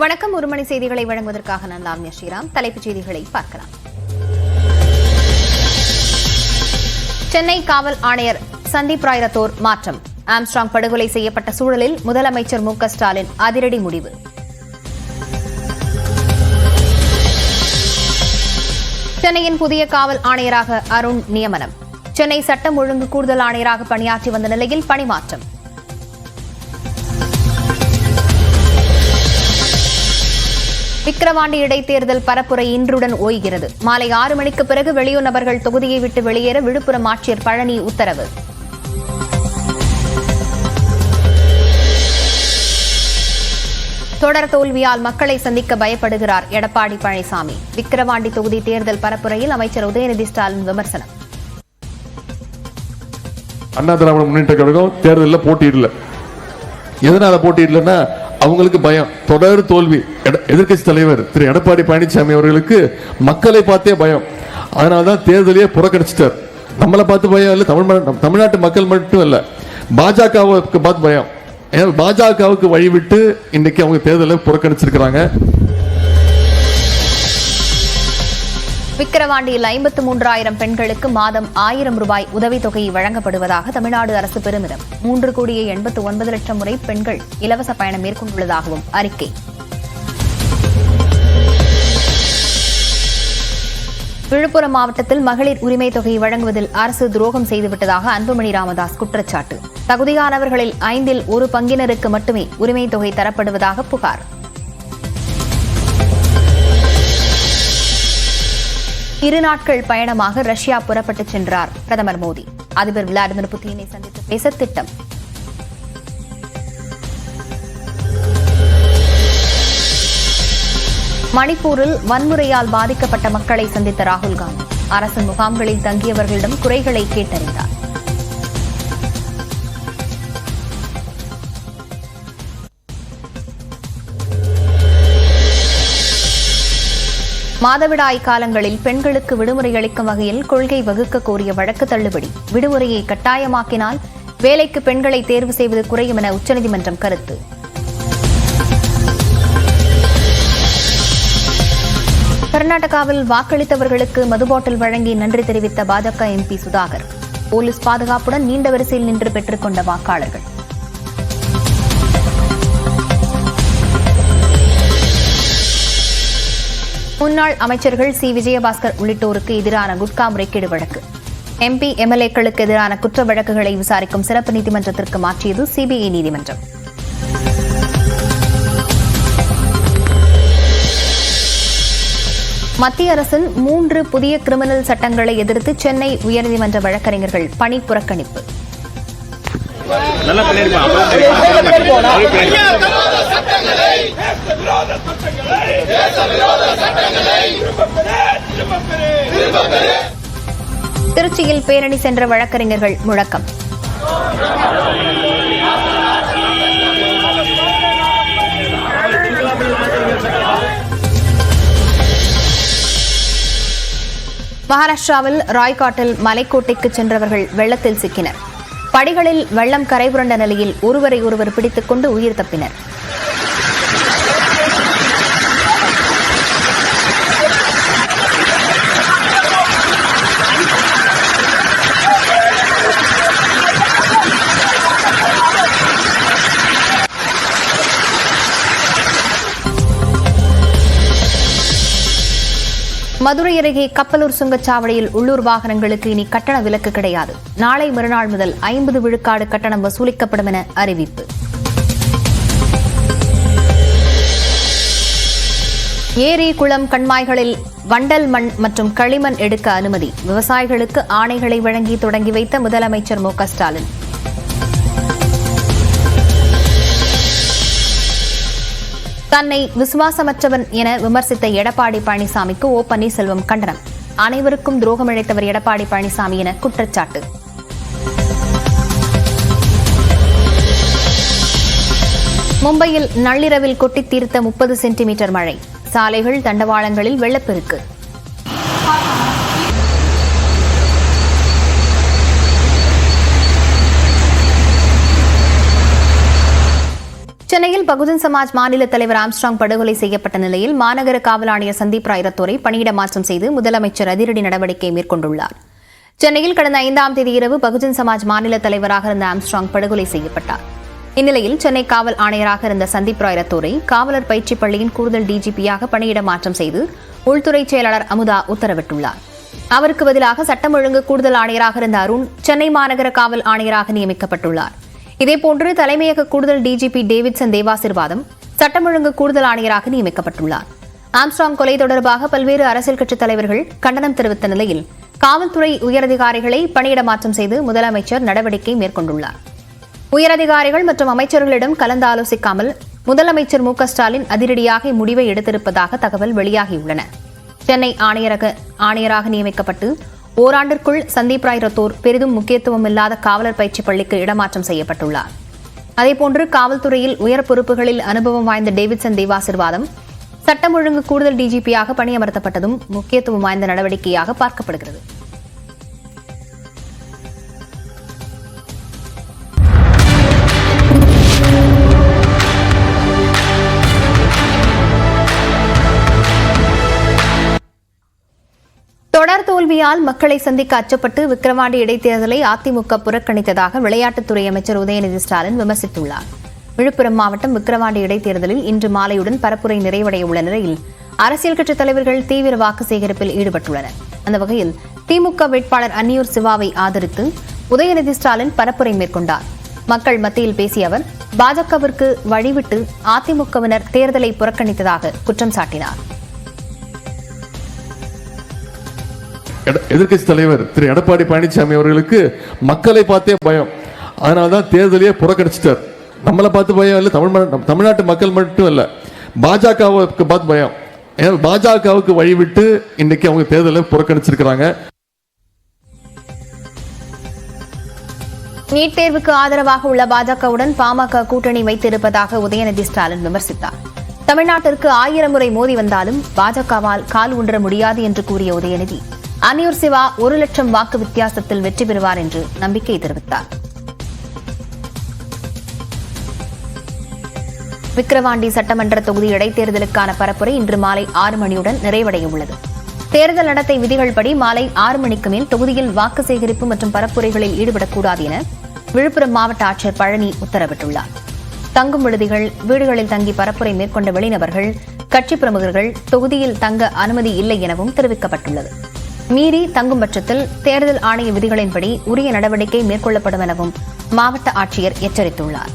வணக்கம். ஒரு மணி செய்திகளை வழங்குவதற்காக நான் லாவண்யா ஸ்ரீராம். தலைப்புச் செய்திகளை பார்க்கலாம். சென்னை காவல் ஆணையர் சந்தீப் ராய் ரத்தோர் மாற்றம். ஆம்ஸ்ட்ராங் படுகொலை செய்யப்பட்ட சூழலில் முதலமைச்சர் மு.க. ஸ்டாலின் அதிரடி முடிவு. சென்னையின் புதிய காவல் ஆணையராக அருண் நியமனம். சென்னை சட்டம் ஒழுங்கு கூடுதல் ஆணையராக பணியாற்றி வந்த நிலையில் பணிமாற்றம். விக்கிரவாண்டி இடைத்தேர்தல் பரப்புரை இன்றுடன் ஓய்கிறது. மாலை 6 மணிக்கு பிறகு வெளியூர் நபர்கள் தொகுதியை விட்டு வெளியேற விழுப்புரம் ஆட்சியர் பழனி உத்தரவு. தொடர் தோல்வியால் மக்களை சந்திக்க பயப்படுகிறார் எடப்பாடி பழனிசாமி. விக்கிரவாண்டி தொகுதி தேர்தல் பரப்புரையில் அமைச்சர் உதயநிதி ஸ்டாலின் விமர்சனம். அண்ணா திராவிட முன்னேற்ற கழகம் தேர்தலில் போட்டியிடல. எதனால போட்டியிடலன்னா அவங்களுக்கு பயம். தொடர் தோல்வி. எதிர்க்கட்சி தலைவர் திரு எடப்பாடி பழனிசாமி அவர்களுக்கு மக்களை பார்த்தே பயம். அதனாலதான் தேர்தலையே புறக்கணிச்சிட்டார். நம்மளை பார்த்து பயம் இல்ல, தமிழ்நாட்டு மக்கள் மட்டும் இல்ல, பாஜகவுக்கு பார்த்து பயம். பாஜகவுக்கு வழிவிட்டு இன்னைக்கு அவங்க தேர்தலை புறக்கணிச்சிருக்கிறாங்க. விக்கிரவாண்டியில் 53,000 பெண்களுக்கு மாதம் 1000 ரூபாய் உதவித்தொகை வழங்கப்படுவதாக தமிழ்நாடு அரசு பெருமிதம். 3,89,00,000 முறை பெண்கள் இலவச பயணம் மேற்கொண்டுள்ளதாகவும் அறிக்கை. விழுப்புரம் மாவட்டத்தில் மகளிர் உரிமை தொகையை வழங்குவதில் அரசு துரோகம் செய்துவிட்டதாக அன்புமணி ராமதாஸ் குற்றச்சாட்டு. தகுதியானவர்களில் 5இல் 1 பங்கினருக்கு மட்டுமே உரிமை தொகை தரப்படுவதாக புகார். 2 நாட்கள் பயணமாக ரஷ்யா புறப்பட்டுச் சென்றார் பிரதமர் மோடி. அதிபர் விளாடிமிர் புட்டினை சந்தித்து பேச திட்டம். மணிப்பூரில் வன்முறையால் பாதிக்கப்பட்ட மக்களை சந்தித்த ராகுல் காந்தி அரசு முகாம்களில் தங்கியவர்களிடம் குறைகளை கேட்டறிந்தார். மாதவிடாய் காலங்களில் பெண்களுக்கு விடுமுறை அளிக்கும் வகையில் கொள்கை வகுக்க கோரிய வழக்கு தள்ளுபடி. விடுமுறையை கட்டாயமாக்கினால் வேலைக்கு பெண்களை தேர்வு செய்வது குறையும் என உச்சநீதிமன்றம் கருத்து. கர்நாடகாவில் வாக்களித்தவர்களுக்கு மது பாட்டில் வழங்கி நன்றி தெரிவித்த பாஜக எம்பி சுதாகர். போலீஸ் பாதுகாப்புடன் நீண்ட வரிசையில் நின்று பெற்றுக் கொண்ட வாக்காளர்கள். முன்னாள் அமைச்சர்கள் சி. விஜயபாஸ்கர் உள்ளிட்டோருக்கு எதிரான குட்கா முறைகேடு வழக்கு. எம்பி எம்எல்ஏக்களுக்கு எதிரான குற்ற வழக்குகளை விசாரிக்கும் சிறப்பு நீதிமன்றத்திற்கு மாற்றியது சிபிஐ நீதிமன்றம். மத்திய அரசின் 3 புதிய கிரிமினல் சட்டங்களை எதிர்த்து சென்னை உயர்நீதிமன்ற வழக்கறிஞர்கள் பணி புறக்கணிப்பு. திருச்சியில் பேரணி சென்ற வழக்கறிஞர்கள் முழக்கம். மகாராஷ்டிராவில் ராய்காட்டில் மலைக்கோட்டைக்கு சென்றவர்கள் வெள்ளத்தில் சிக்கினர். படிகளில் வெள்ளம் கரைபுரண்ட நிலையில் ஒருவரை ஒருவர் பிடித்துக் கொண்டு உயிர் தப்பினர். மதுரை அருகே கப்பலூர் சுங்கச்சாவடியில் உள்ளூர் வாகனங்களுக்கு இனி கட்டண விலக்கு கிடையாது. நாளை மறுநாள் முதல் 50 விழுக்காடு கட்டணம் வசூலிக்கப்படும் என அறிவிப்பு. ஏரி, குளம், கண்மாய்களில் வண்டல் மண் மற்றும் களிமண் எடுக்க அனுமதி. விவசாயிகளுக்கு ஆணைகளை வழங்கி தொடங்கி வைத்த முதலமைச்சர் மு.க. ஸ்டாலின். தன்னை விசுவாசமற்றவன் என விமர்சித்த எடப்பாடி பழனிசாமிக்கு ஓ. பன்னீர்செல்வம் கண்டனம். அனைவருக்கும் துரோகம் இழைத்தவர் எடப்பாடி பழனிசாமி என குற்றச்சாட்டு. மும்பையில் நள்ளிரவில் கொட்டித் தீர்த்த 30 சென்டிமீட்டர் மழை. சாலைகள், தண்டவாளங்களில் வெள்ளப்பெருக்கு. சென்னையில் பகுஜன் சமாஜ் மாநில தலைவர் ஆம்ஸ்ட்ராங் படுகொலை செய்யப்பட்ட நிலையில் மாநகர காவல் ஆணையர் சந்தீப் ராய் ரத்தோரை பணியிட மாற்றம் செய்து முதலமைச்சர் அதிரடி நடவடிக்கை மேற்கொண்டுள்ளார். சென்னையில் கடந்த 5ஆம் தேதி இரவு பகுஜன் சமாஜ் மாநில தலைவராக இருந்த ஆம்ஸ்ட்ராங் படுகொலை செய்யப்பட்டார். இந்நிலையில் சென்னை காவல் ஆணையராக இருந்த சந்தீப் ராய் ரத்தோரை காவலர் பயிற்சி பள்ளியின் கூடுதல் டிஜிபியாக பணியிட மாற்றம் செய்து உள்துறை செயலாளர் அமுதா உத்தரவிட்டுள்ளார். அவருக்கு பதிலாக சட்டம் ஒழுங்கு கூடுதல் ஆணையராக இருந்த அருண் சென்னை மாநகர காவல் ஆணையராக நியமிக்கப்பட்டுள்ளார். இதேபோன்று தலைமையக கூடுதல் டிஜிபி டேவிட்சன் தேவாசிர்வாதம் சட்டம் ஒழுங்கு கூடுதல் ஆணையராக நியமிக்கப்பட்டுள்ளார். ஆம்ஸ்ட்ராங் கொலை தொடர்பாக பல்வேறு அரசியல் கட்சித் தலைவர்கள் கண்டனம் தெரிவித்த நிலையில் காவல்துறை உயரதிகாரிகளை பணியிட மாற்றம் செய்து முதலமைச்சர் நடவடிக்கை மேற்கொண்டுள்ளார். உயரதிகாரிகள் மற்றும் அமைச்சர்களிடம் கலந்து ஆலோசிக்காமல் முதலமைச்சர் மு.க.ஸ்டாலின் அதிரடியாக முடிவை எடுத்திருப்பதாக தகவல் வெளியாகியுள்ளன. சென்னை ஆணையராக நியமிக்கப்பட்டு ஓராண்டிற்குள் சந்தீப் ராய் ரத்தோர் பெரிதும் முக்கியத்துவம் இல்லாத காவலர் பயிற்சி பள்ளிக்கு இடமாற்றம் செய்யப்பட்டுள்ளார். அதேபோன்று காவல்துறையில் உயர் பொறுப்புகளில் அனுபவம் வாய்ந்த டேவிட்சன் தேவாசிர்வாதம் சட்டம் ஒழுங்கு கூடுதல் டிஜிபியாக பணியமர்த்தப்பட்டதும் முக்கியத்துவம் வாய்ந்த நடவடிக்கையாக பார்க்கப்படுகிறது. தொடர் தோல்வியால் மக்களை சந்திக்க அச்சப்பட்டு விக்கிரவாண்டி இடைத்தேர்தலை அதிமுக புறக்கணித்ததாக விளையாட்டுத்துறை அமைச்சர் உதயநிதி ஸ்டாலின் விமர்சித்துள்ளார். விழுப்புரம் மாவட்டம் விக்கிரவாண்டி இடைத்தேர்தலில் இன்று மாலையுடன் பரப்புரை நிறைவடைய உள்ள நிலையில் அரசியல் கட்சித் தலைவர்கள் தீவிர வாக்கு சேகரிப்பில் ஈடுபட்டுள்ளனர். அந்த வகையில் திமுக வேட்பாளர் அன்னியூர் சிவாவை ஆதரித்து உதயநிதி ஸ்டாலின் பரப்புரை மேற்கொண்டார். மக்கள் மத்தியில் பேசிய அவர் பாஜகவிற்கு வழிவிட்டு அதிமுகவினர் தேர்தலை புறக்கணித்ததாக குற்றம் சாட்டினார். எதிர்க்கட்சி தலைவர் திரு எடப்பாடி பழனிசாமி அவர்களுக்கு மக்களை பார்த்தே பயம். அதனால்தான் தேர்தலையே புறக்கணிச்சிட்டார். நம்மளை பார்த்து பயம் இல்லை, தமிழ்நாட்டு மக்கள் மட்டும் இல்ல, பாஜகவுக்கு பார்த்து பயம். பாஜகவுக்கு வழிவிட்டு இன்னைக்கு அவங்க தேர்தலை புறக்கணிச்சிருக்கிறாங்க. நீட் தேர்வுக்கு ஆதரவாக உள்ள பாஜகவுடன் பாமக கூட்டணி வைத்திருப்பதாக உதயநிதி ஸ்டாலின் விமர்சித்தார். தமிழ்நாட்டிற்கு 1000 முறை மோதி வந்தாலும் பாஜகவால் கால் ஊன்ற முடியாது என்று கூறிய உதயநிதி அன்னியூர் சிவா 1 லட்சம் வாக்கு வித்தியாசத்தில் வெற்றி பெறுவார் என்று நம்பிக்கை தெரிவித்தார். விக்கிரவாண்டி சட்டமன்ற தொகுதி இடைத்தேர்தலுக்கான பரப்புரை இன்று மாலை 6 மணியுடன் நிறைவடைய உள்ளது. தேர்தல் நடத்தை விதிகள்படி மாலை 6 மணிக்கு மேல் தொகுதியில் வாக்கு சேகரிப்பு மற்றும் பரப்புரைகளில் ஈடுபடக்கூடாது என விழுப்புரம் மாவட்ட ஆட்சியர் பழனி உத்தரவிட்டுள்ளார். தங்கும் விடுதிகள், வீடுகளில் தங்கி பரப்புரை மேற்கொண்ட வெளிநபர்கள், கட்சி பிரமுகர்கள் தொகுதியில் தங்க அனுமதி இல்லை எனவும் தெரிவிக்கப்பட்டுள்ளது. மீறி தங்கும் பட்சத்தில் தேர்தல் ஆணைய விதிகளின்படி உரிய நடவடிக்கை மேற்கொள்ளப்படும் எனவும் மாவட்ட ஆட்சியர் எச்சரித்துள்ளார்.